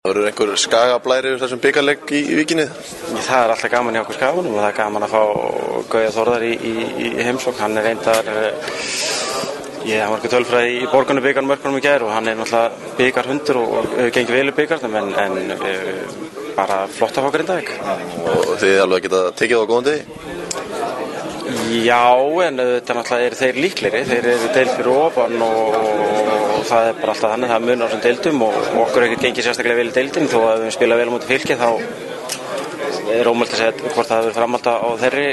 Verður einhver skagablæri yfir þessum bikarleik í Víkinni? Það alltaf gaman hjá okkur Skaganum og það gaman að fá Gauja Þórðar í heimsókn. Hann reyndar, hann var ekki tölfræði í Borgunum bikarmörkunum í gær og hann náttúrulega bikarhundur og hefur gengið vel í bikarnum en bara flott að fá Grindavík. Og þið alveg geta tekið á góðan degi? Já, en þetta náttúrulega þeir líklegri, þeir deild fyrir ofan og það bara alltaf þannig, það munar á þessum deildum og okkur ekkert gengið sérstaklega vel í deildin þó að við spila vel á móti Fylki þá ómögulegt að segja hvort það hefur framhald á þeirri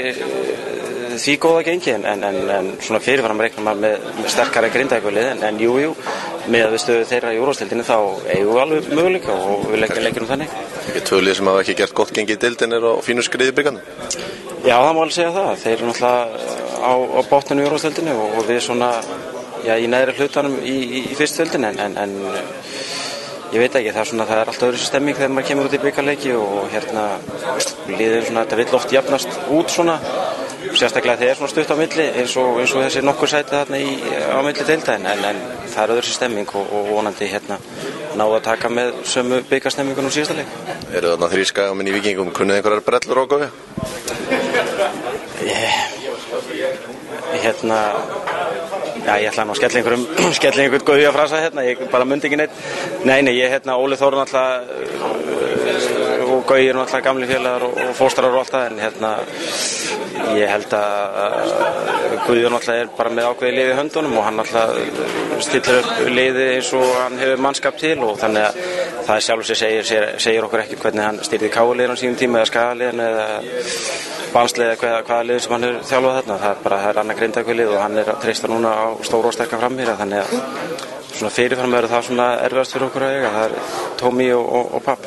því góða gengi en svona fyrirfram reiknar maður með sterkari Grindavíkurlið en jú, með að við stöðu þeirra í úrvalsdeildinni þá eigum við alveg möguleika og við leikjum þannig. Ekki tvö lið sem hafa ekki gert gott gengi í deildin á fínu skriði í bikarnum? Já, það má alveg segja það. Þeir eru náttúrulega á botninu í úrvalsdeildinni og við svona í neðri hlutanum í fyrstu deildinni en ég veit ekki, það er alltaf öðru stemming þegar maður kemur út í bikarleiki og liðið svona, þetta vill oft jafnast út svona, sérstaklega þegar svona stutt á milli eins og þessi nokkur sæti þarna á milli deilda en það er öðru stemming og vonandi náðu að taka með sömu bikarstemmingunum síðasta leik. Eru þarna 3 skagamenn í Víkingum, kunnið einhverjar brellur á Gauja? Ég ætla nú að skella einhvern Gauja frasa ég bara mundi ekki neitt. Nei, Óli Þór og Gauji eru náttúrulega gamli félagar og fóstrar og allt það en ég held að Guðjón náttúrulega bara með ákveði liði í höndunum og hann náttúrulega stillir upp liði eins og hann hefur mannskap til og þannig að það sjálfur segir okkur ekki hvernig hann stýrði KR-liðinu á sínum tíma eða Skagaliðinu eða Banslið eða hvaða lið sem hann er þjálfað þarna. Það er annað Grindavíkurlið og hann er að treysta núna á stóra og sterka framherja þannig að svona fyrirfram verður það svona erfiðast fyrir okkur að eiga. Það er Tómi og Papp.